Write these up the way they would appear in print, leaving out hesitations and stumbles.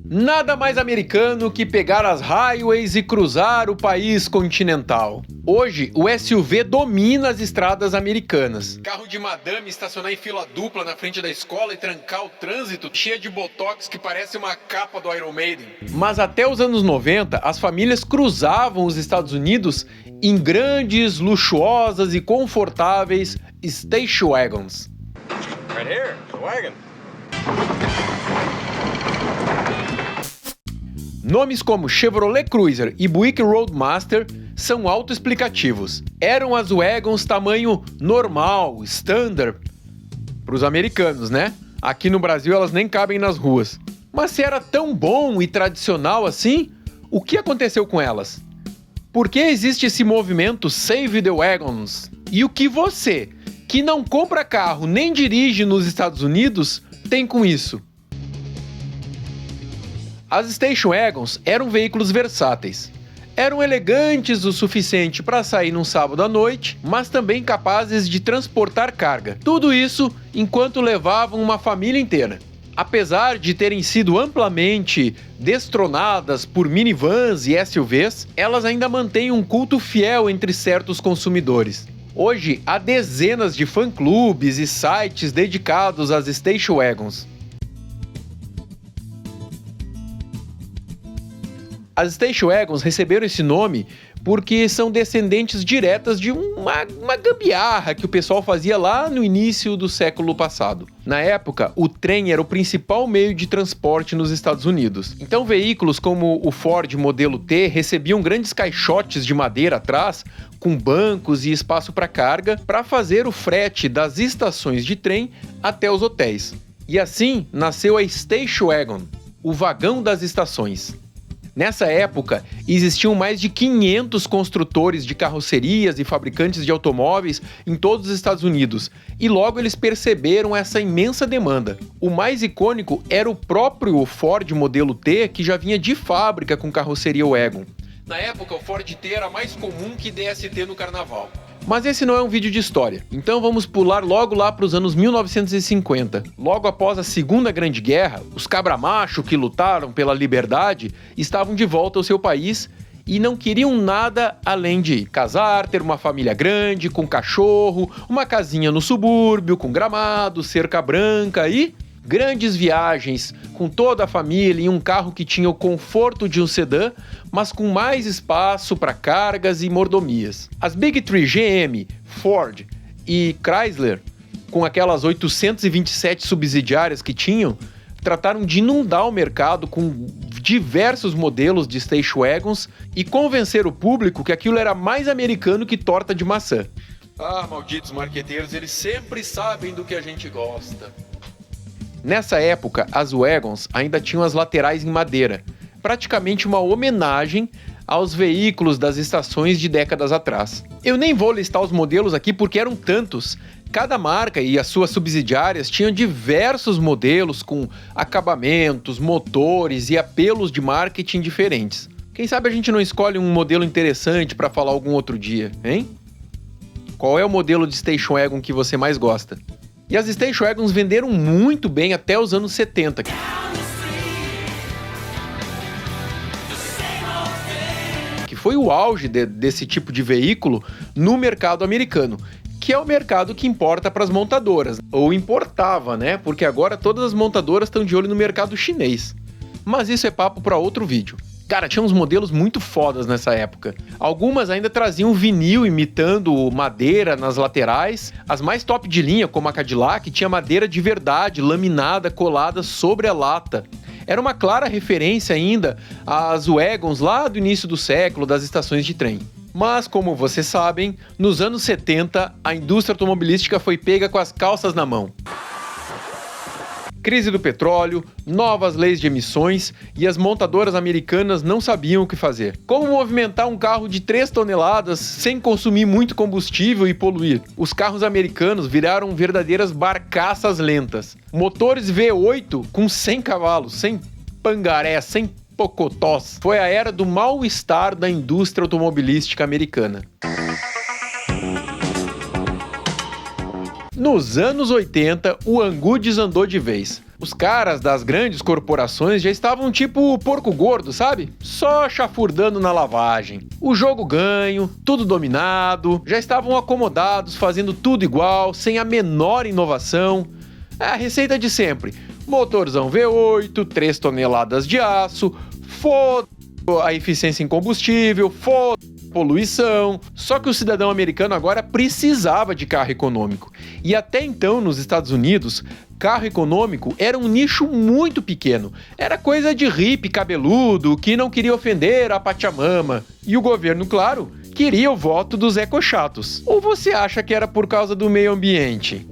Nada mais americano que pegar as highways e cruzar o país continental. Hoje, o SUV domina as estradas americanas. Carro de madame estacionar em fila dupla na frente da escola e trancar o trânsito cheia de botox que parece uma capa do Iron Maiden. Mas até os anos 90, as famílias cruzavam os Estados Unidos em grandes, luxuosas e confortáveis station wagons. Right here, the wagon. Nomes como Chevrolet Cruiser e Buick Roadmaster são autoexplicativos. Eram as wagons tamanho normal, standard, para os americanos, né? Aqui no Brasil elas nem cabem nas ruas. Mas se era tão bom e tradicional assim, o que aconteceu com elas? Por que existe esse movimento Save the Wagons? E o que você, que não compra carro nem dirige nos Estados Unidos, tem com isso? As station wagons eram veículos versáteis. Eram elegantes o suficiente para sair num sábado à noite, mas também capazes de transportar carga. Tudo isso enquanto levavam uma família inteira. Apesar de terem sido amplamente destronadas por minivans e SUVs, elas ainda mantêm um culto fiel entre certos consumidores. Hoje, há dezenas de fã-clubes e sites dedicados às station wagons. As station wagons receberam esse nome porque são descendentes diretas de uma gambiarra que o pessoal fazia lá no início do século passado. Na época, o trem era o principal meio de transporte nos Estados Unidos. Então, veículos como o Ford modelo T recebiam grandes caixotes de madeira atrás, com bancos e espaço para carga, para fazer o frete das estações de trem até os hotéis. E assim nasceu a Station Wagon, o vagão das estações. Nessa época, existiam mais de 500 construtores de carrocerias e fabricantes de automóveis em todos os Estados Unidos, e logo eles perceberam essa imensa demanda. O mais icônico era o próprio Ford modelo T, que já vinha de fábrica com carroceria wagon. Na época, o Ford T era mais comum que DST no carnaval. Mas esse não é um vídeo de história, então vamos pular logo lá para os anos 1950. Logo após a Segunda Grande Guerra, os cabra-macho que lutaram pela liberdade estavam de volta ao seu país e não queriam nada além de casar, ter uma família grande, com cachorro, uma casinha no subúrbio, com gramado, cerca branca e grandes viagens com toda a família em um carro que tinha o conforto de um sedã, mas com mais espaço para cargas e mordomias. As Big Three GM, Ford e Chrysler, com aquelas 827 subsidiárias que tinham, trataram de inundar o mercado com diversos modelos de station wagons e convencer o público que aquilo era mais americano que torta de maçã. Ah, malditos marqueteiros, eles sempre sabem do que a gente gosta. Nessa época, as wagons ainda tinham as laterais em madeira, praticamente uma homenagem aos veículos das estações de décadas atrás. Eu nem vou listar os modelos aqui porque eram tantos. Cada marca e as suas subsidiárias tinham diversos modelos com acabamentos, motores e apelos de marketing diferentes. Quem sabe a gente não escolhe um modelo interessante para falar algum outro dia, hein? Qual é o modelo de station wagon que você mais gosta? E as station wagons venderam muito bem até os anos 70. Que foi o auge desse tipo de veículo no mercado americano, que é o mercado que importa para as montadoras. Ou importava, né? Porque agora todas as montadoras estão de olho no mercado chinês. Mas isso é papo para outro vídeo. Cara, tinha uns modelos muito fodas nessa época. Algumas ainda traziam vinil imitando madeira nas laterais. As mais top de linha, como a Cadillac, tinha madeira de verdade, laminada, colada sobre a lata. Era uma clara referência ainda às wagons lá do início do século, das estações de trem. Mas, como vocês sabem, nos anos 70, a indústria automobilística foi pega com as calças na mão. Crise do petróleo, novas leis de emissões e as montadoras americanas não sabiam o que fazer. Como movimentar um carro de 3 toneladas sem consumir muito combustível e poluir? Os carros americanos viraram verdadeiras barcaças lentas. Motores V8 com 100 cavalos, sem pangaré, sem pocotós. Foi a era do mal-estar da indústria automobilística americana. Nos anos 80, o angu desandou de vez. Os caras das grandes corporações já estavam tipo porco gordo, sabe? Só chafurdando na lavagem. O jogo ganho, tudo dominado, já estavam acomodados, fazendo tudo igual, sem a menor inovação. É a receita de sempre. Motorzão V8, 3 toneladas de aço, foda a eficiência em combustível, foda poluição. Só que o cidadão americano agora precisava de carro econômico. E até então, nos Estados Unidos, carro econômico era um nicho muito pequeno. Era coisa de hippie cabeludo que não queria ofender a Pachamama. E o governo, claro, queria o voto dos ecochatos. Ou você acha que era por causa do meio ambiente?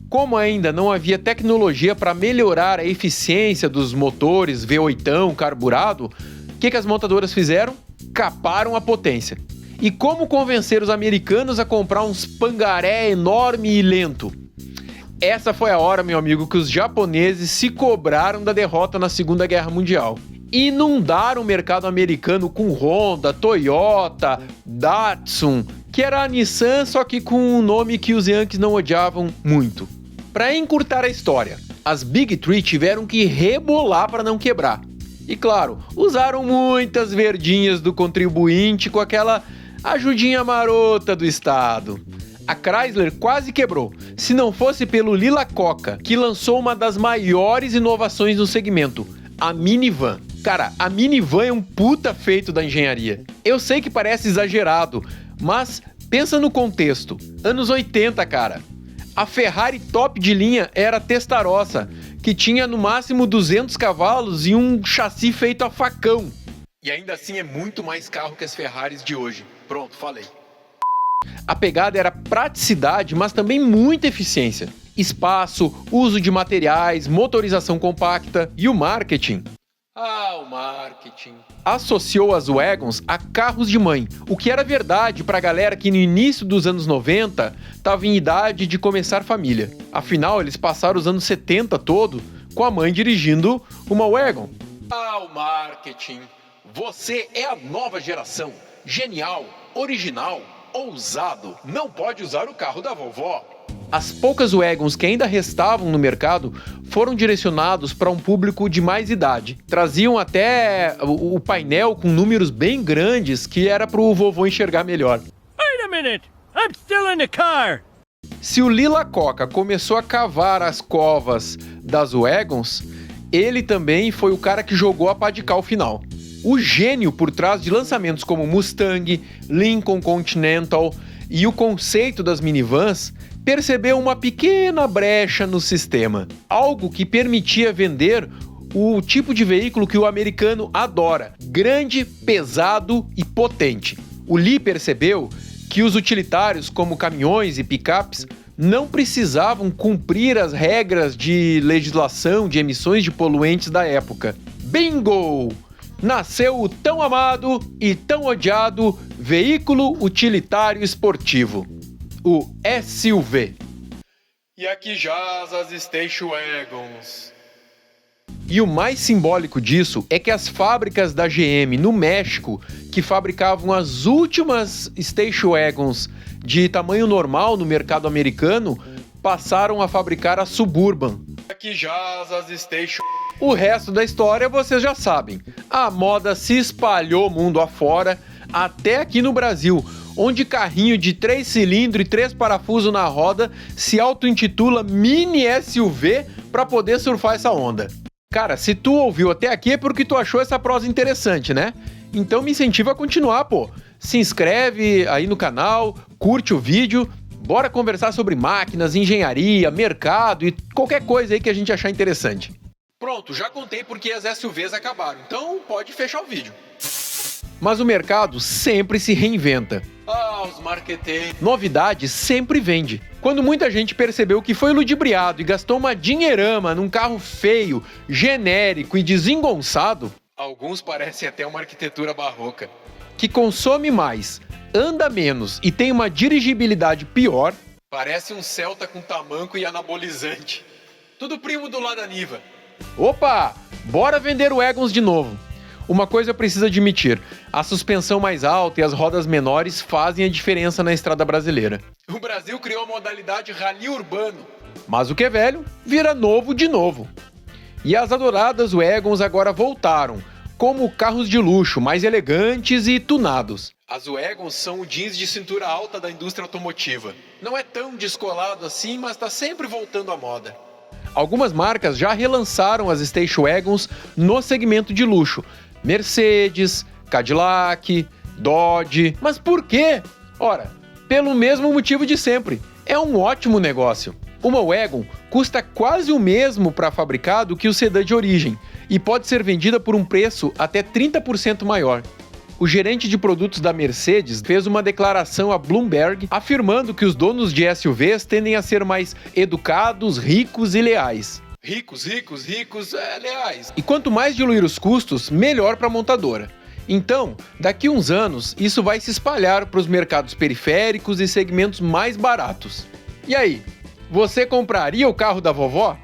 Como ainda não havia tecnologia para melhorar a eficiência dos motores V8 carburado, o que as montadoras fizeram? Caparam a potência. E como convencer os americanos a comprar uns pangaré enorme e lento? Essa foi a hora, meu amigo, que os japoneses se cobraram da derrota na Segunda Guerra Mundial. Inundaram o mercado americano com Honda, Toyota, Datsun, que era a Nissan, só que com um nome que os Yankees não odiavam muito. Para encurtar a história, as Big Three tiveram que rebolar para não quebrar. E claro, usaram muitas verdinhas do contribuinte com aquela ajudinha marota do Estado. A Chrysler quase quebrou, se não fosse pelo Lila Coca, que lançou uma das maiores inovações no segmento, a minivan. Cara, a minivan é um puta feito da engenharia. Eu sei que parece exagerado, mas pensa no contexto. Anos 80, cara. A Ferrari top de linha era a Testarossa, que tinha no máximo 200 cavalos e um chassi feito a facão. E ainda assim é muito mais carro que as Ferraris de hoje. Pronto, falei. A pegada era praticidade, mas também muita eficiência. Espaço, uso de materiais, motorização compacta e o marketing. O marketing. Associou as wagons a carros de mãe, o que era verdade para a galera que no início dos anos 90 estava em idade de começar família. Afinal, eles passaram os anos 70 todo com a mãe dirigindo uma wagon. O marketing. Você é a nova geração. Genial, original, ousado. Não pode usar o carro da vovó. As poucas wagons que ainda restavam no mercado foram direcionados para um público de mais idade. Traziam até o painel com números bem grandes que era para o vovô enxergar melhor. Wait a minute! I'm still in the car! Se o Lila Coca começou a cavar as covas das wagons, ele também foi o cara que jogou a pá de cal final. O gênio por trás de lançamentos como Mustang, Lincoln Continental e o conceito das minivans percebeu uma pequena brecha no sistema, algo que permitia vender o tipo de veículo que o americano adora, grande, pesado e potente. O Lee percebeu que os utilitários, como caminhões e picapes, não precisavam cumprir as regras de legislação de emissões de poluentes da época. Bingo! Nasceu o tão amado e tão odiado veículo utilitário esportivo, o SUV. E aqui jaz as Station Wagons. E o mais simbólico disso é que as fábricas da GM no México, que fabricavam as últimas Station Wagons de tamanho normal no mercado americano, passaram a fabricar a Suburban. Aqui jaz as Station. O resto da história vocês já sabem. A moda se espalhou mundo afora, até aqui no Brasil, onde carrinho de 3 cilindros e 3 parafusos na roda se auto-intitula Mini SUV para poder surfar essa onda. Cara, se tu ouviu até aqui é porque tu achou essa prosa interessante, né? Então me incentiva a continuar, pô. Se inscreve aí no canal, curte o vídeo, bora conversar sobre máquinas, engenharia, mercado e qualquer coisa aí que a gente achar interessante. Pronto, já contei porque as SUVs acabaram, então pode fechar o vídeo. Mas o mercado sempre se reinventa. Os marqueteiros. Novidade sempre vende. Quando muita gente percebeu que foi ludibriado e gastou uma dinheirama num carro feio, genérico e desengonçado, alguns parecem até uma arquitetura barroca, que consome mais, anda menos e tem uma dirigibilidade pior, parece um Celta com tamanco e anabolizante. Tudo primo do Lada Niva. Opa, bora vender o Wagons de novo. Uma coisa eu preciso admitir, a suspensão mais alta e as rodas menores fazem a diferença na estrada brasileira. O Brasil criou a modalidade rally urbano. Mas o que é velho, vira novo de novo. E as adoradas Wagons agora voltaram, como carros de luxo, mais elegantes e tunados. As Wagons são o jeans de cintura alta da indústria automotiva. Não é tão descolado assim, mas está sempre voltando à moda. Algumas marcas já relançaram as Station Wagons no segmento de luxo. Mercedes, Cadillac, Dodge. Mas por quê? Ora, pelo mesmo motivo de sempre. É um ótimo negócio. Uma Wagon custa quase o mesmo para fabricar do que o sedã de origem e pode ser vendida por um preço até 30% maior. O gerente de produtos da Mercedes fez uma declaração a Bloomberg afirmando que os donos de SUVs tendem a ser mais educados, ricos e leais. Ricos, leais. E quanto mais diluir os custos, melhor para a montadora. Então, daqui uns anos, isso vai se espalhar para os mercados periféricos e segmentos mais baratos. E aí, você compraria o carro da vovó?